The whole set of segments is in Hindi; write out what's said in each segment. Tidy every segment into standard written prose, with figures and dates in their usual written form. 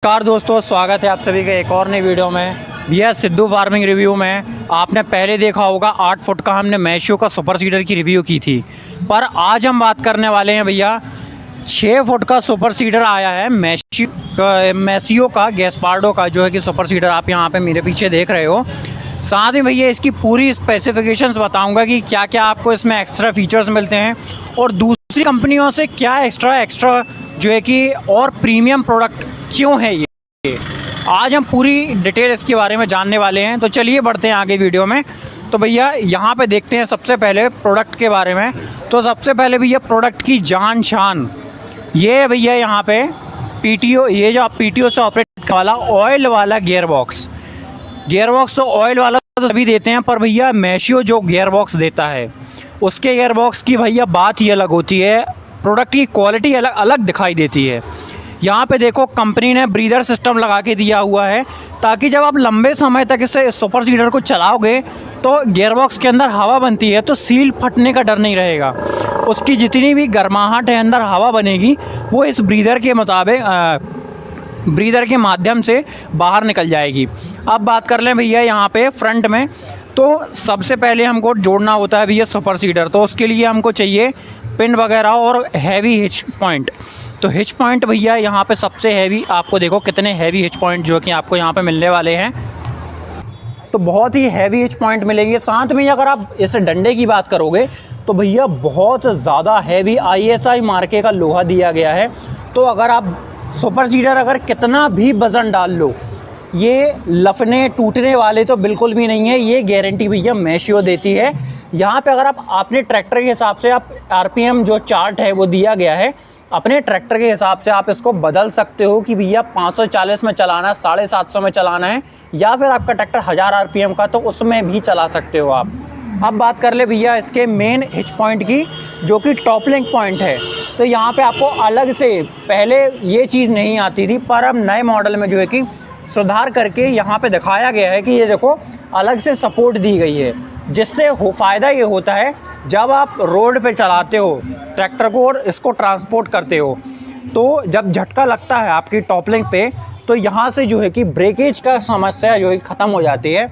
नमस्कार दोस्तों, स्वागत है आप सभी का एक और नई वीडियो में। भैया सिद्धू फार्मिंग रिव्यू में आपने पहले देखा होगा 8 फुट का हमने मैशियो का सुपर सीडर की रिव्यू की थी, पर आज हम बात करने वाले हैं भैया 6 फुट का सुपर सीडर आया है मैशियो का गैस्पार्डो का, जो है कि सुपर सीडर आप यहाँ पे मेरे पीछे देख रहे हो। साथ में भैया इसकी पूरी स्पेसिफिकेशंस बताऊंगा कि क्या क्या आपको इसमें एक्स्ट्रा फीचर्स मिलते हैं और दूसरी कंपनियों से क्या एक्स्ट्रा जो है कि और प्रीमियम प्रोडक्ट क्यों है ये आज हम पूरी डिटेल इसके बारे में जानने वाले हैं। तो चलिए बढ़ते हैं आगे वीडियो में। तो भैया यहाँ पे देखते हैं सबसे पहले प्रोडक्ट के बारे में। तो सबसे पहले भैया प्रोडक्ट की जान शान ये है भैया, यहाँ पे पीटीओ, ये जो आप पीटीओ से ऑपरेट करने वाला ऑयल वाला गियर बॉक्स तो ऑयल वाला तो सभी देते हैं, पर भैया मैशियो जो गियर बॉक्स देता है उसके गियर बॉक्स की भैया बात ही अलग होती है। प्रोडक्ट की क्वालिटी अलग दिखाई देती है। यहाँ पे देखो कंपनी ने ब्रीदर सिस्टम लगा के दिया हुआ है, ताकि जब आप लंबे समय तक इसे सुपर सीडर को चलाओगे तो गियरबॉक्स के अंदर हवा बनती है तो सील फटने का डर नहीं रहेगा। उसकी जितनी भी गर्माहट है अंदर हवा बनेगी वो इस ब्रीदर के माध्यम से बाहर निकल जाएगी। अब बात कर लें भैया यहाँ पे फ्रंट में, तो सबसे पहले हमको जोड़ना होता है भैया सुपर सीडर, तो उसके लिए हमको चाहिए पिन वगैरह और हैवी हिच पॉइंट। तो हिच पॉइंट भैया यहाँ पे सबसे हैवी, आपको देखो कितने हैवी हिच पॉइंट जो कि आपको यहाँ पे मिलने वाले हैं। तो बहुत ही हैवी हिच पॉइंट मिलेंगे। साथ में अगर आप इस डंडे की बात करोगे तो भैया बहुत ज़्यादा हैवी ISI मार्के का लोहा दिया गया है। तो अगर आप सुपर सीडर अगर कितना भी वज़न डाल लो, ये लफने टूटने वाले तो बिल्कुल भी नहीं है। ये गारंटी भैया मैशियो देती है। यहाँ पे अगर आप अपने ट्रैक्टर के हिसाब से आप RPM जो चार्ट है वो दिया गया है, अपने ट्रैक्टर के हिसाब से आप इसको बदल सकते हो कि भैया 540 में चलाना है, 750 में चलाना है, या फिर आपका ट्रैक्टर 1000 RPM का तो उसमें भी चला सकते हो आप। अब बात कर ले भैया इसके मेन हिच पॉइंट की, जो कि टॉप लिंक पॉइंट है। तो यहाँ पे आपको अलग से, पहले ये चीज़ नहीं आती थी, पर अब नए मॉडल में जो है कि सुधार करके यहाँ पे दिखाया गया है कि ये देखो अलग से सपोर्ट दी गई है, जिससे फ़ायदा ये होता है जब आप रोड पे चलाते हो ट्रैक्टर को और इसको ट्रांसपोर्ट करते हो, तो जब झटका लगता है आपकी टॉप लिंक पे, तो यहाँ से जो है कि ब्रेकेज का समस्या जो है ख़त्म हो जाती है।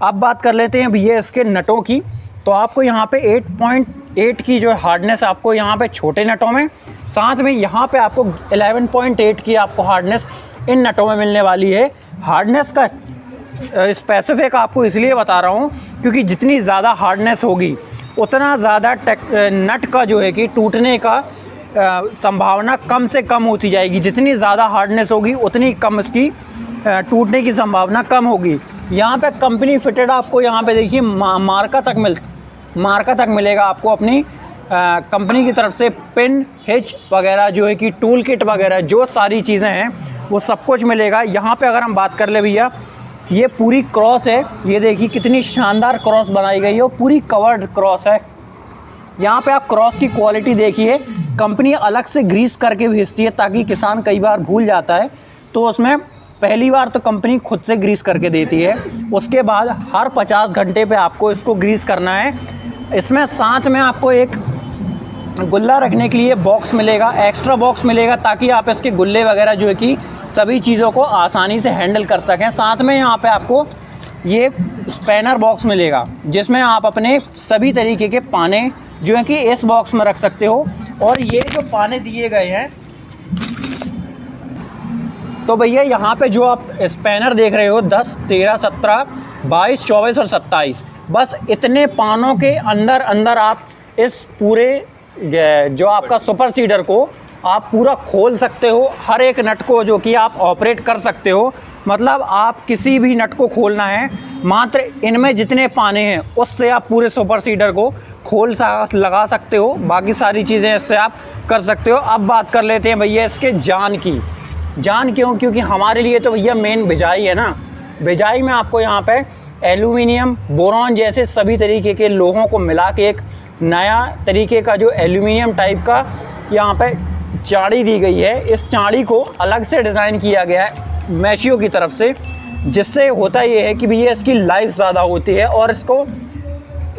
अब बात कर लेते हैं भैया इसके नटों की। तो आपको यहाँ पे 8.8 की जो हार्डनेस आपको यहाँ पे छोटे नटों में, साथ में यहाँ पे आपको 11.8 की आपको हार्डनेस इन नटों में मिलने वाली है। हार्डनेस का स्पेसिफिक आपको इसलिए बता रहा हूँ क्योंकि जितनी ज़्यादा हार्डनेस होगी उतना ज़्यादा नट का जो है कि टूटने का संभावना कम से कम होती जाएगी। जितनी ज़्यादा हार्डनेस होगी उतनी कम इसकी टूटने की संभावना कम होगी। यहाँ पे कंपनी फिटेड आपको यहाँ पे देखिए मार्का तक मिलेगा आपको अपनी कंपनी की तरफ से। पिन, हिच वगैरह जो है कि टूल किट वगैरह जो सारी चीज़ें हैं वो सब कुछ मिलेगा। यहाँ पे अगर हम बात कर ले भैया, ये पूरी क्रॉस है, ये देखिए कितनी शानदार क्रॉस बनाई गई है और पूरी कवर्ड क्रॉस है। यहाँ पे आप क्रॉस की क्वालिटी देखिए, कंपनी अलग से ग्रीस करके भेजती है, ताकि किसान कई बार भूल जाता है तो उसमें पहली बार तो कंपनी खुद से ग्रीस करके देती है, उसके बाद हर 50 घंटे पे आपको इसको ग्रीस करना है। इसमें साथ में आपको एक गुल्ला रखने के लिए बॉक्स मिलेगा, एक्स्ट्रा बॉक्स मिलेगा, ताकि आप इसके गुल्ले वगैरह जो है कि सभी चीज़ों को आसानी से हैंडल कर सकें। साथ में यहाँ पे आपको ये स्पैनर बॉक्स मिलेगा, जिसमें आप अपने सभी तरीके के पाने जो है कि इस बॉक्स में रख सकते हो। और ये जो पाने दिए गए हैं, तो भैया यहाँ पे जो आप स्पैनर देख रहे हो 10, 13, 17, 22, 24 और 27, बस इतने पानों के अंदर आप इस पूरे जो आपका सुपर सीडर को आप पूरा खोल सकते हो। हर एक नट को जो कि आप ऑपरेट कर सकते हो, मतलब आप किसी भी नट को खोलना है, मात्र इनमें जितने पाने हैं उससे आप पूरे सुपर सीडर को लगा सकते हो। बाकी सारी चीज़ें इससे आप कर सकते हो। अब बात कर लेते हैं भैया इसके जान की। जान क्यों? क्योंकि हमारे लिए तो भैया मेन बिजाई है ना। बिजाई में आपको यहाँ पे एल्यूमिनियम, बोरॉन जैसे सभी तरीके के लोहों को मिला के एक नया तरीके का जो एल्यूमिनियम टाइप का यहाँ पे चाड़ी दी गई है। इस चाड़ी को अलग से डिज़ाइन किया गया है मैशियो की तरफ से, जिससे होता ये है कि भैया इसकी लाइफ ज़्यादा होती है और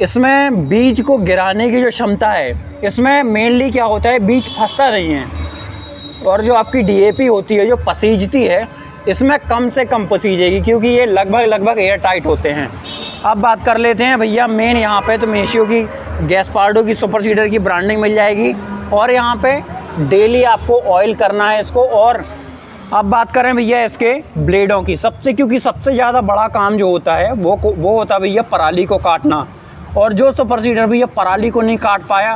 इसमें बीज को गिराने की जो क्षमता है, इसमें मेनली क्या होता है, बीज फंसता नहीं है। और जो आपकी DAP होती है, जो पसीजती है, इसमें कम से कम पसीजेगी, क्योंकि ये लगभग एयर टाइट होते हैं। अब बात कर लेते हैं भैया मेन यहाँ पे, तो मेशियो की गैस्पार्डो की सुपर सीडर की ब्रांडिंग मिल जाएगी, और यहाँ पे डेली आपको ऑयल करना है इसको। और अब बात करें भैया इसके ब्लेडों की, क्योंकि सबसे ज़्यादा बड़ा काम जो होता है वो होता है भैया पराली को काटना। और जो सुपर सीडर भैया पराली को नहीं काट पाया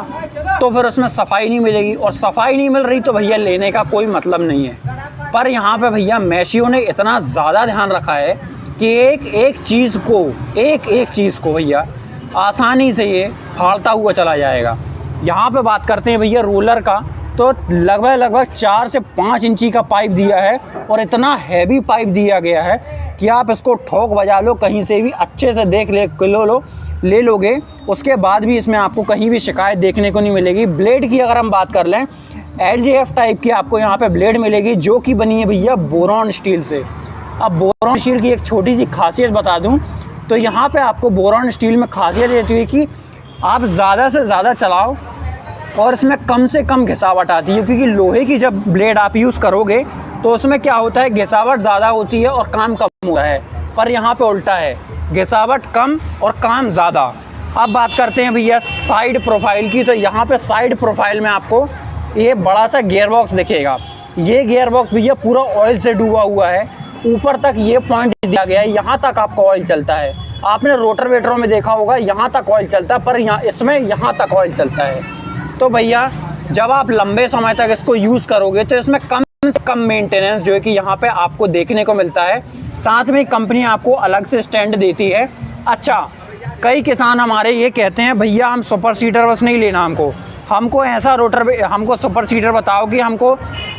तो फिर उसमें सफाई नहीं मिलेगी, और सफाई नहीं मिल रही तो भैया लेने का कोई मतलब नहीं है। पर यहाँ पे भैया मेशियो ने इतना ज़्यादा ध्यान रखा है कि एक एक चीज़ को भैया आसानी से ये फाड़ता हुआ चला जाएगा। यहाँ पे बात करते हैं भैया रोलर का, तो लगभग 4 से 5 इंची का पाइप दिया है, और इतना हैवी पाइप दिया गया है कि आप इसको ठोक बजा लो, कहीं से भी अच्छे से ले लोगे, उसके बाद भी इसमें आपको कहीं भी शिकायत देखने को नहीं मिलेगी। ब्लेड की अगर हम बात कर लें, LGF टाइप की आपको यहाँ पे ब्लेड मिलेगी, जो कि बनी है भैया बोरॉन स्टील से। अब बोरॉन स्टील की एक छोटी सी खासियत बता दूं, तो यहाँ पे आपको बोरॉन स्टील में खासियत रहती है कि आप ज़्यादा से ज़्यादा चलाओ और इसमें कम से कम घिसावट आती है, क्योंकि लोहे की जब ब्लेड आप यूज़ करोगे तो उसमें क्या होता है, घिसावट ज़्यादा होती है और काम कम होता है। पर यहाँ पे उल्टा है, घिसावट कम और काम ज़्यादा। अब बात करते हैं भैया साइड प्रोफाइल की, तो यहाँ पे साइड प्रोफाइल में आपको ये बड़ा सा गियर बॉक्स दिखेगा। ये गियर बॉक्स भैया पूरा ऑयल से डूबा हुआ है, ऊपर तक ये पॉइंट दिया गया है, यहाँ तक आपका ऑयल चलता है। आपने रोटरवेटरों में देखा होगा यहाँ तक ऑयल चलता है, पर इसमें यहाँ तक ऑयल चलता है। तो भैया जब आप लंबे समय तक इसको यूज़ करोगे तो इसमें कम से कम मेंटेनेंस जो है कि यहाँ पे आपको देखने को मिलता है। साथ में कंपनी आपको अलग से स्टैंड देती है। अच्छा, कई किसान हमारे ये कहते हैं भैया हम सुपर सीडर बस नहीं लेना, हमको ऐसा हमको सुपर सीडर बताओ कि हमको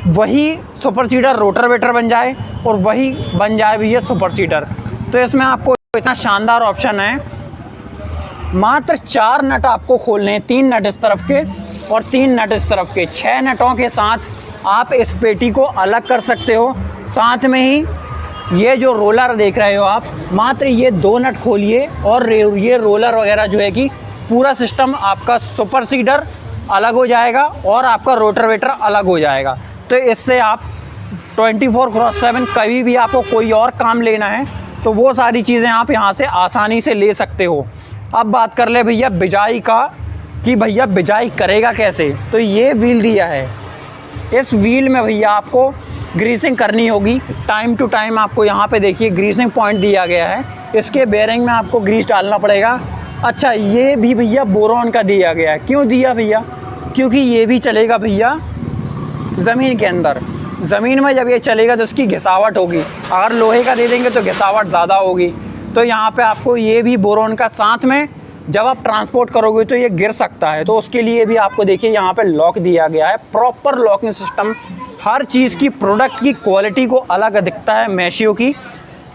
वही सुपर सीडर रोटरवेटर बन जाए और वही बन जाए भैया सुपर सीडर। तो इसमें आपको इतना शानदार ऑप्शन है, मात्र 4 नट आपको खोलने हैं, 3 नट इस तरफ के और 3 नट इस तरफ के। 6 नटों के साथ आप इस पेटी को अलग कर सकते हो। साथ में ही ये जो रोलर देख रहे हो आप, मात्र ये 2 नट खोलिए और ये रोलर वगैरह जो है कि पूरा सिस्टम आपका सुपर सीडर अलग हो जाएगा और आपका रोटरवेटर अलग हो जाएगा। तो इससे आप 24/7 कभी भी आपको कोई और काम लेना है तो वो सारी चीज़ें आप यहाँ से आसानी से ले सकते हो। अब बात कर ले भैया बिजाई का, कि भैया बिजाई करेगा कैसे। तो ये व्हील दिया है, इस व्हील में भैया आपको ग्रीसिंग करनी होगी टाइम टू टाइम। आपको यहाँ पे देखिए ग्रीसिंग पॉइंट दिया गया है, इसके बेयरिंग में आपको ग्रीस डालना पड़ेगा। अच्छा, ये भी भैया बोरॉन का दिया गया है। क्यों दिया भैया? क्योंकि ये भी चलेगा भैया ज़मीन के अंदर। ज़मीन में जब ये चलेगा तो उसकी घिसावट होगी, अगर लोहे का दे देंगे तो घिसावट ज़्यादा होगी। तो यहाँ पे आपको ये भी बोरॉन का, साथ में जब आप ट्रांसपोर्ट करोगे तो ये गिर सकता है, तो उसके लिए भी आपको देखिए यहाँ पे लॉक दिया गया है, प्रॉपर लॉकिंग सिस्टम। हर चीज़ की प्रोडक्ट की क्वालिटी को अलग दिखता है मेशियो की।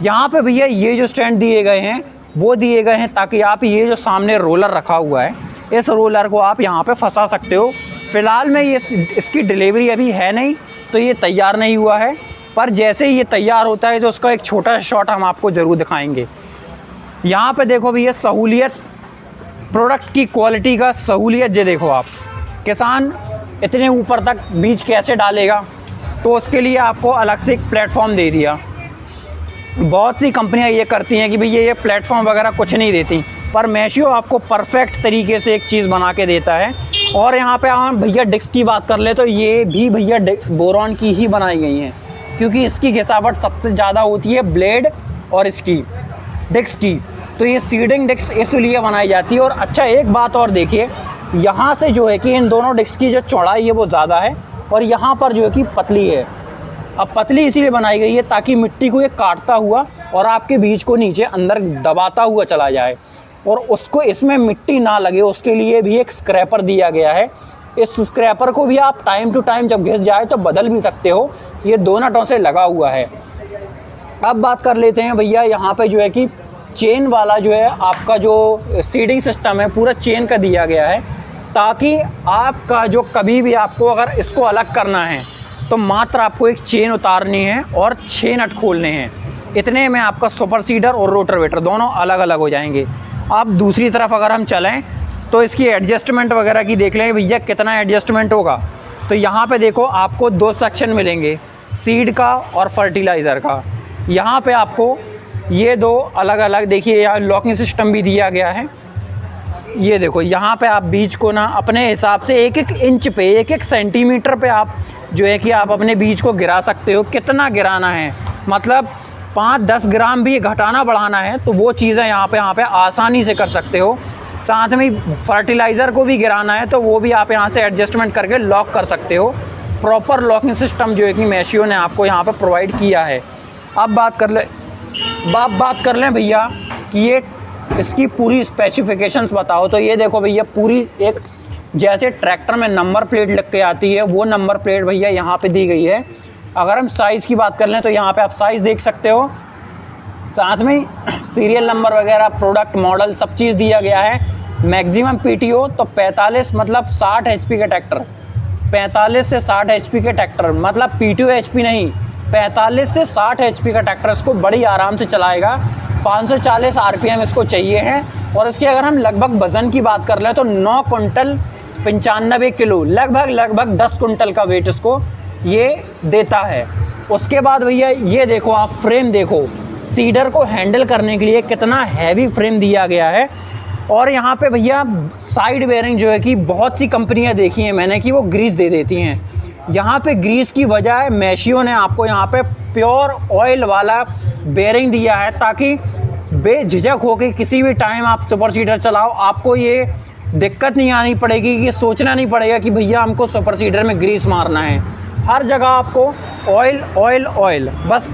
यहाँ पे भैया ये जो स्टैंड दिए गए हैं वो दिए गए हैं ताकि आप ये जो सामने रोलर रखा हुआ है, इस रोलर को आप यहाँ पे फंसा सकते हो। फ़िलहाल में ये इसकी डिलीवरी अभी है नहीं, तो ये तैयार नहीं हुआ है, पर जैसे ही ये तैयार होता है तो उसका एक छोटा शॉट हम आपको ज़रूर दिखाएंगे। यहाँ पे देखो भैया सहूलियत, प्रोडक्ट की क्वालिटी का सहूलियत, ये देखो आप, किसान इतने ऊपर तक बीज कैसे डालेगा, तो उसके लिए आपको अलग से एक प्लेटफॉर्म दे दिया। बहुत सी कंपनियां ये करती हैं कि भैया ये प्लेटफॉर्म वगैरह कुछ नहीं देती, पर मेशियो आपको परफेक्ट तरीके से एक चीज़ बना के देता है। और यहाँ पे हम भैया डिस्क की बात कर ले तो ये भी भैया बोरॉन की ही बनाई गई हैं, क्योंकि इसकी घिसावट सबसे ज़्यादा होती है ब्लेड और इसकी डिस्क की, तो ये सीडिंग डिस्क इसलिए बनाई जाती है। और अच्छा, एक बात और देखिए, यहाँ से जो है कि इन दोनों डिस्क की जो चौड़ाई है वो ज़्यादा है और यहाँ पर जो है कि पतली है। अब पतली इसीलिए बनाई गई है ताकि मिट्टी को ये काटता हुआ और आपके बीज को नीचे अंदर दबाता हुआ चला जाए और उसको इसमें मिट्टी ना लगे, उसके लिए भी एक स्क्रैपर दिया गया है। इस स्क्रैपर को भी आप टाइम टू टाइम जब घिस जाए तो बदल भी सकते हो, ये 2 नटों से लगा हुआ है। अब बात कर लेते हैं भैया यहाँ पे जो है कि चेन वाला जो है आपका जो सीडिंग सिस्टम है पूरा चेन का दिया गया है, ताकि आपका जो कभी भी आपको अगर इसको अलग करना है तो मात्र आपको एक चेन उतारनी है और 6 नट खोलने हैं, इतने में आपका सुपर सीडर और रोटरवेटर दोनों अलग अलग हो जाएंगे। अब दूसरी तरफ अगर हम चलें तो इसकी एडजस्टमेंट वगैरह की देख लें भैया कितना एडजस्टमेंट होगा। तो यहाँ पे देखो आपको 2 सेक्शन मिलेंगे, सीड का और फर्टिलाइज़र का। यहाँ पे आपको ये 2 अलग अलग, देखिए यहाँ लॉकिंग सिस्टम भी दिया गया है। ये देखो यहाँ पे आप बीज को ना अपने हिसाब से 1-1 इंच पे, 1-1 सेंटीमीटर पे आप जो है कि आप अपने बीज को गिरा सकते हो। कितना गिराना है, मतलब 5-10 ग्राम भी घटाना बढ़ाना है तो वो चीज़ें यहाँ पे आसानी से कर सकते हो। साथ में फर्टिलाइज़र को भी गिराना है तो वो भी आप यहाँ से एडजस्टमेंट करके लॉक कर सकते हो। प्रॉपर लॉकिंग सिस्टम जो है कि मैशियो ने आपको यहाँ पे प्रोवाइड किया है। अब बात कर लें भैया कि ये इसकी पूरी स्पेसिफिकेशंस बताओ। तो ये देखो भैया, पूरी एक जैसे ट्रैक्टर में नंबर प्लेट लग के आती है वो नंबर प्लेट भैया यहाँ पे दी गई है। अगर हम साइज़ की बात कर लें तो यहाँ पे आप साइज़ देख सकते हो, साथ में सीरियल नंबर वगैरह, प्रोडक्ट मॉडल सब चीज़ दिया गया है। मैक्सिमम पीटीओ तो 45 मतलब 60 एचपी के ट्रैक्टर, 45 से 60 एचपी के ट्रैक्टर, मतलब पीटीओ एचपी नहीं, 45 से 60 एचपी का ट्रैक्टर इसको बड़ी आराम से चलाएगा। 540 आरपीएम इसको चाहिए है। और इसके अगर हम लगभग वज़न की बात कर लें तो 9 कुंटल 95 किलो, लगभग 10 कुंटल का वेट इसको ये देता है। उसके बाद भैया ये देखो, आप फ्रेम देखो, सीडर को हैंडल करने के लिए कितना हैवी फ्रेम दिया गया है। और यहाँ पे भैया साइड बेयरिंग जो है कि बहुत सी कंपनियाँ देखी हैं मैंने कि वो ग्रीस दे देती हैं। यहाँ पे ग्रीस की बजाय मैशियो ने आपको यहाँ पे प्योर ऑयल वाला बेयरिंग दिया है, ताकि बेझिझक हो के किसी भी टाइम आप सुपर सीडर चलाओ, आपको ये दिक्कत नहीं आनी पड़ेगी कि सोचना नहीं पड़ेगा कि भैया हमको सुपर सीडर में ग्रीस मारना है। हर जगह आपको ऑयल ऑयल ऑयल, बस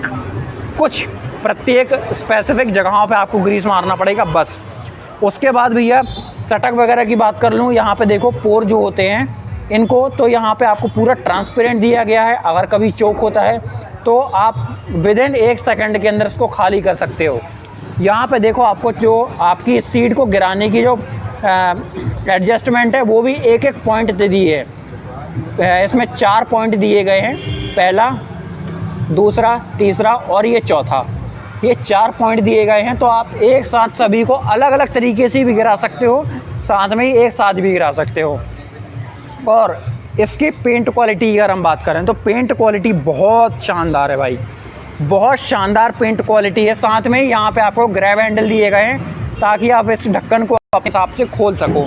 कुछ प्रत्येक स्पेसिफिक जगहों पे आपको ग्रीस मारना पड़ेगा बस। उसके बाद भैया सटक वगैरह की बात कर लूँ, यहाँ पे देखो पोर जो होते हैं इनको, तो यहाँ पे आपको पूरा ट्रांसपेरेंट दिया गया है। अगर कभी चोक होता है तो आप विदिन 1 सेकंड के अंदर इसको खाली कर सकते हो। यहाँ पे देखो आपको जो आपकी सीड को गिराने की जो एडजस्टमेंट है वो भी 1-1 पॉइंट दे दी है। इसमें 4 पॉइंट दिए गए हैं, पहला, दूसरा, तीसरा और ये चौथा, ये 4 पॉइंट दिए गए हैं। तो आप एक साथ सभी को अलग अलग तरीके से भी गिरा सकते हो, साथ में एक साथ भी गिरा सकते हो। और इसकी पेंट क्वालिटी अगर हम बात करें तो पेंट क्वालिटी बहुत शानदार है भाई, बहुत शानदार पेंट क्वालिटी है। साथ में यहाँ पे आपको ग्रैब हैंडल दिए गए हैं ताकि आप इस ढक्कन को अपने हिसाब से खोल सको।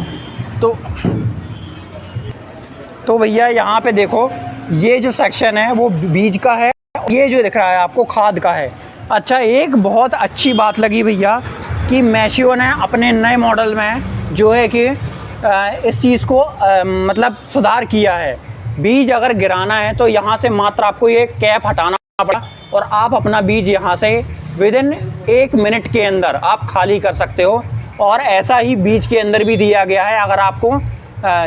तो भैया यहाँ पे देखो, ये जो सेक्शन है वो बीज का है, ये जो दिख रहा है आपको खाद का है। अच्छा, एक बहुत अच्छी बात लगी भैया कि मैशियो ने अपने नए मॉडल में जो है कि इस चीज़ को मतलब सुधार किया है। बीज अगर गिराना है तो यहाँ से मात्र आपको ये कैप हटाना पड़ा और आप अपना बीज यहाँ से विदिन 1 मिनट के अंदर आप खाली कर सकते हो। और ऐसा ही बीज के अंदर भी दिया गया है, अगर आपको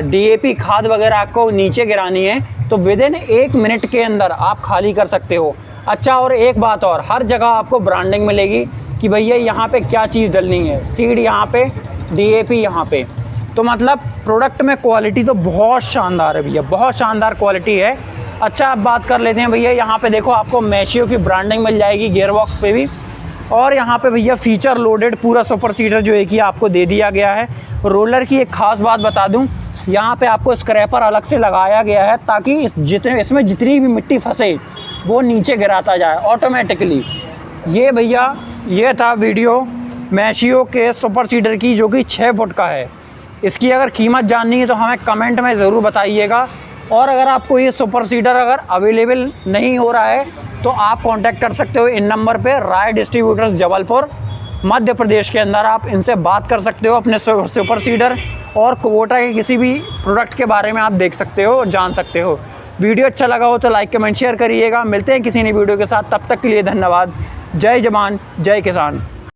डीएपी खाद वगैरह आपको नीचे गिरानी है तो विदिन 1 मिनट के अंदर आप खाली कर सकते हो। अच्छा, और एक बात और, हर जगह आपको ब्रांडिंग मिलेगी कि भैया यहाँ पे क्या चीज़ डलनी है, सीड यहाँ पे, डीएपी यहाँ पे। तो मतलब प्रोडक्ट में क्वालिटी तो बहुत शानदार है भैया, बहुत शानदार क्वालिटी है। अच्छा, अब बात कर लेते हैं भैया, यहाँ पे देखो आपको मैशियो की ब्रांडिंग मिल जाएगी गियर बॉक्स पे भी। और यहाँ पे भैया फीचर लोडेड पूरा सुपर सीडर जो है कि आपको दे दिया गया है। रोलर की एक ख़ास बात बता दूँ, यहाँ पे आपको स्क्रैपर अलग से लगाया गया है ताकि इसमें जितनी भी मिट्टी फंसे वो नीचे गिराता जाए ऑटोमेटिकली। ये भैया ये था वीडियो मैशियो के सुपर सीडर की, जो कि 6 फुट का है। इसकी अगर कीमत जाननी है तो हमें कमेंट में ज़रूर बताइएगा। और अगर आपको ये सुपर सीडर अगर अवेलेबल नहीं हो रहा है तो आप कांटेक्ट कर सकते हो इन नंबर पे, राय डिस्ट्रीब्यूटर्स जबलपुर मध्य प्रदेश के अंदर। आप इनसे बात कर सकते हो अपने सुपर सीडर और कुबोटा के किसी भी प्रोडक्ट के बारे में आप देख सकते हो और जान सकते हो। वीडियो अच्छा लगा हो तो लाइक कमेंट शेयर करिएगा। मिलते हैं किसी नई वीडियो के साथ, तब तक के लिए धन्यवाद। जय जवान जय किसान।